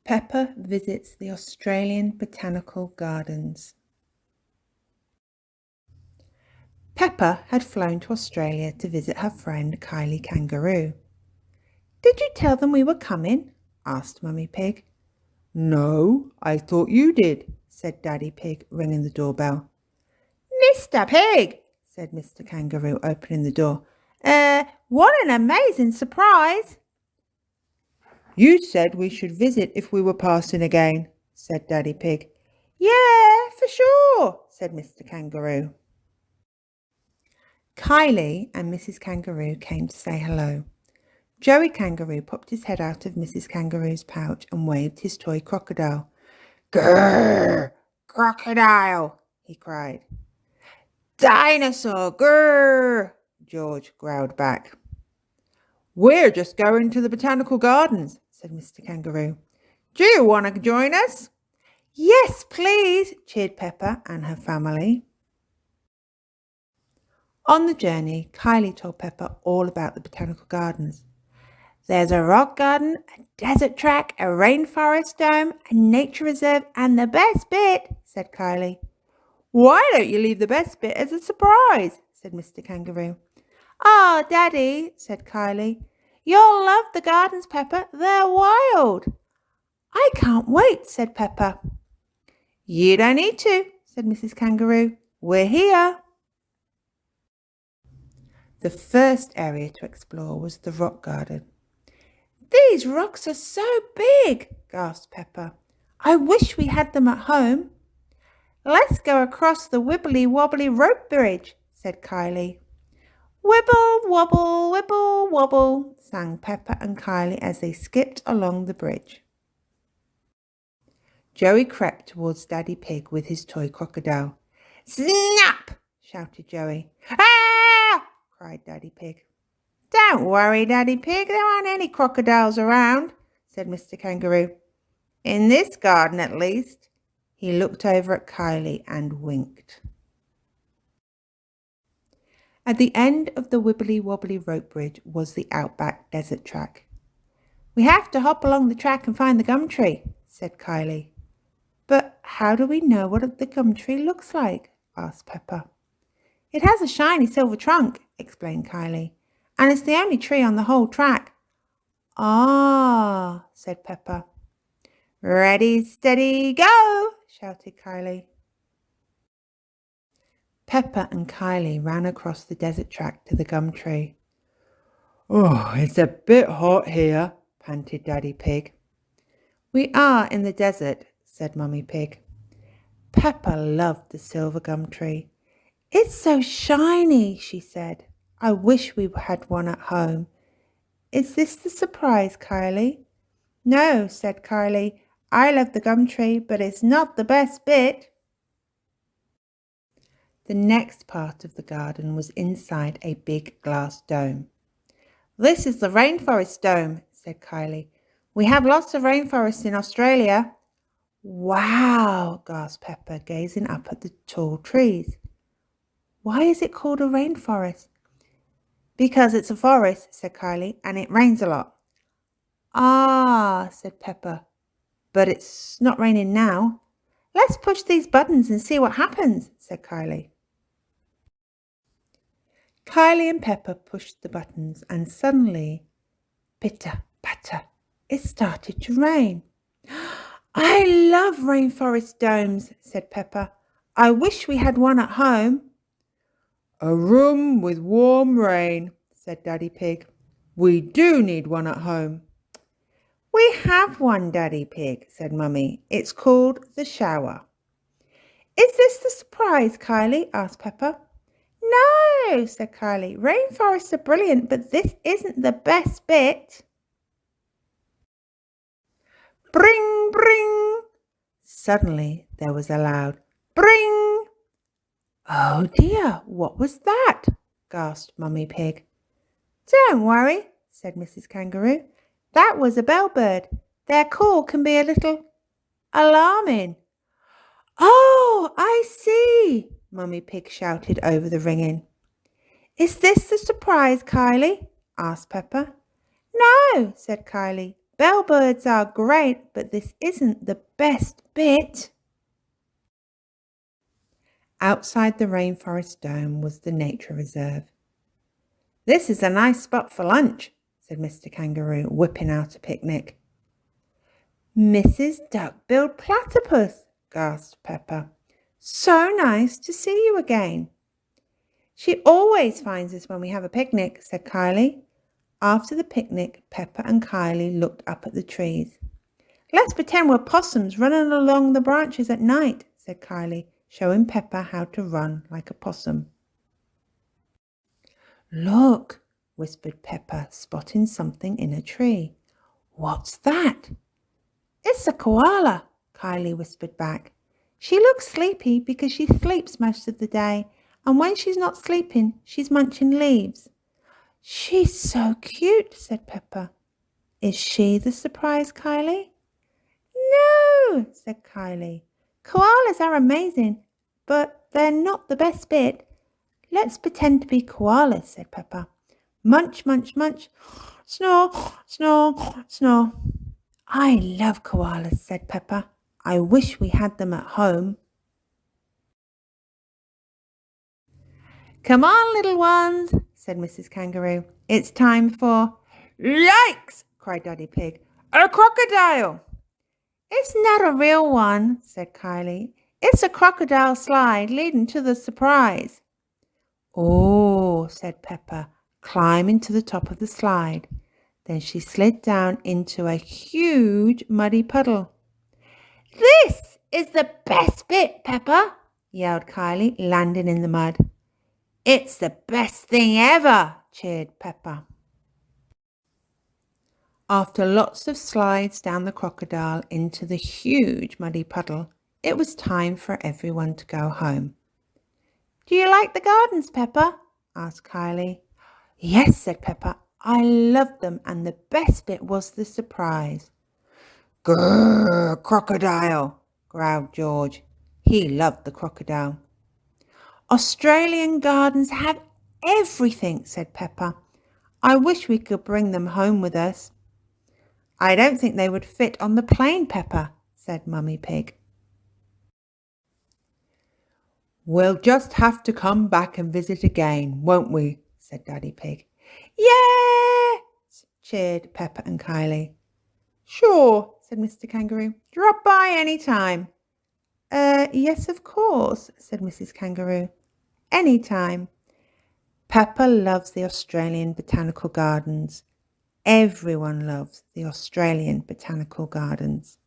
Peppa visits the Australian Botanical Gardens. Peppa had flown to Australia to visit her friend Kylie Kangaroo. "Did you tell them we were coming?" asked Mummy Pig. "No, I thought you did," said Daddy Pig, ringing the doorbell. "Mr. Pig," said Mr. Kangaroo, opening the door. What an amazing surprise." "You said we should visit if we were passing again," said Daddy Pig. "Yeah, for sure," said Mr. Kangaroo. Kylie and Mrs. Kangaroo came to say hello. Joey Kangaroo popped his head out of Mrs. Kangaroo's pouch and waved his toy crocodile. "Grrr! Crocodile!" he cried. "Dinosaur! Grrr!" George growled back. "We're just going to the Botanical Gardens," said Mr. Kangaroo. "Do you want to join us?" "Yes, please," cheered Peppa and her family. On the journey, Kylie told Peppa all about the Botanical Gardens. "There's a rock garden, a desert track, a rainforest dome, a nature reserve, and the best bit," said Kylie. "Why don't you leave the best bit as a surprise?" said Mr. Kangaroo. "Oh, Daddy," said Kylie, "you'll love the gardens, Peppa. They're wild." "I can't wait," said Peppa. "You don't need to," said Mrs. Kangaroo. "We're here." The first area to explore was the rock garden. "These rocks are so big," gasped Peppa. "I wish we had them at home." "Let's go across the wibbly-wobbly rope bridge," said Kylie. "Wibble, wobble, wibble, wobble," sang Peppa and Kylie as they skipped along the bridge. Joey crept towards Daddy Pig with his toy crocodile. "Snap!" shouted Joey. "Ah!" cried Daddy Pig. "Don't worry, Daddy Pig, there aren't any crocodiles around," said Mr. Kangaroo. "In this garden, at least." He looked over at Kylie and winked. At the end of the wibbly-wobbly rope bridge was the outback desert track. "We have to hop along the track and find the gum tree," said Kylie. "But how do we know what the gum tree looks like?" asked Peppa. "It has a shiny silver trunk," explained Kylie, "and it's the only tree on the whole track." "Ah," said Peppa. "Ready, steady, go!" shouted Kylie. Peppa and Kylie ran across the desert track to the gum tree. "Oh, it's a bit hot here," panted Daddy Pig. "We are in the desert," said Mummy Pig. Peppa loved the silver gum tree. "It's so shiny," she said. "I wish we had one at home." "Is this the surprise, Kylie?" "No," said Kylie. "I love the gum tree, but it's not the best bit." The next part of the garden was inside a big glass dome. "This is the rainforest dome," said Kylie. "We have lots of rainforests in Australia." "Wow," gasped Peppa, gazing up at the tall trees. "Why is it called a rainforest?" "Because it's a forest," said Kylie, "and it rains a lot." "Ah," said Peppa, "but it's not raining now." "Let's push these buttons and see what happens," said Kylie. Kylie and Peppa pushed the buttons and suddenly, pitter, patter, it started to rain. "I love rainforest domes," said Peppa. "I wish we had one at home." "A room with warm rain," said Daddy Pig. "We do need one at home." "We have one, Daddy Pig," said Mummy. "It's called the shower." "Is this the surprise, Kylie?" asked Peppa. "No," said Kylie. "Rainforests are brilliant, but this isn't the best bit." Bring, bring! Suddenly there was a loud bring. "Oh dear, what was that?" gasped Mummy Pig. "Don't worry," said Mrs. Kangaroo. "That was a bellbird. Their call can be a little alarming." "Oh, I see!" Mummy Pig shouted over the ringing. "Is this the surprise, Kylie?" asked Peppa. "No," said Kylie, bellbirds are great, but this isn't the best bit." Outside the rainforest dome was the nature reserve. "This is a nice spot for lunch," said Mr. Kangaroo, whipping out a picnic. "Mrs. Duck-billed Platypus," gasped Peppa. "So nice to see you again." "She always finds us when we have a picnic," said Kylie. After the picnic, Peppa and Kylie looked up at the trees. "Let's pretend we're possums running along the branches at night," said Kylie, showing Peppa how to run like a possum. "Look," whispered Peppa, spotting something in a tree. "What's that?" "It's a koala," Kylie whispered back. "She looks sleepy because she sleeps most of the day, and when she's not sleeping, she's munching leaves." "She's so cute," said Peppa. "Is she the surprise, Kylie?" "No," said Kylie. "Koalas are amazing, but they're not the best bit. Let's pretend to be koalas," said Peppa. "Munch, munch, munch. Snore, snore, snore." "I love koalas," said Peppa. "I wish we had them at home." "Come on, little ones," said Mrs. Kangaroo. "It's time for—" "Yikes!" cried Daddy Pig. "A crocodile!" "It's not a real one," said Kylie. "It's a crocodile slide leading to the surprise." "Oh," said Peppa, climbing to the top of the slide. Then she slid down into a huge muddy puddle. "This is the best bit, Peppa," yelled Kylie, landing in the mud. "It's the best thing ever," cheered Peppa. After lots of slides down the crocodile into the huge muddy puddle, it was time for everyone to go home. "Do you like the gardens, Peppa?" asked Kylie. "Yes," said Peppa. "I loved them, and the best bit was the surprise." "Grrr, crocodile," growled George. He loved the crocodile. "Australian gardens have everything," said Peppa. "I wish we could bring them home with us." "I don't think they would fit on the plane, Peppa," said Mummy Pig. "We'll just have to come back and visit again, won't we?" said Daddy Pig. "Yeah!" cheered Peppa and Kylie. "Sure," said Mr. Kangaroo. "Drop by any time." Yes, of course," said Mrs. Kangaroo. "Any time." Peppa loves the Australian Botanical Gardens. Everyone loves the Australian Botanical Gardens.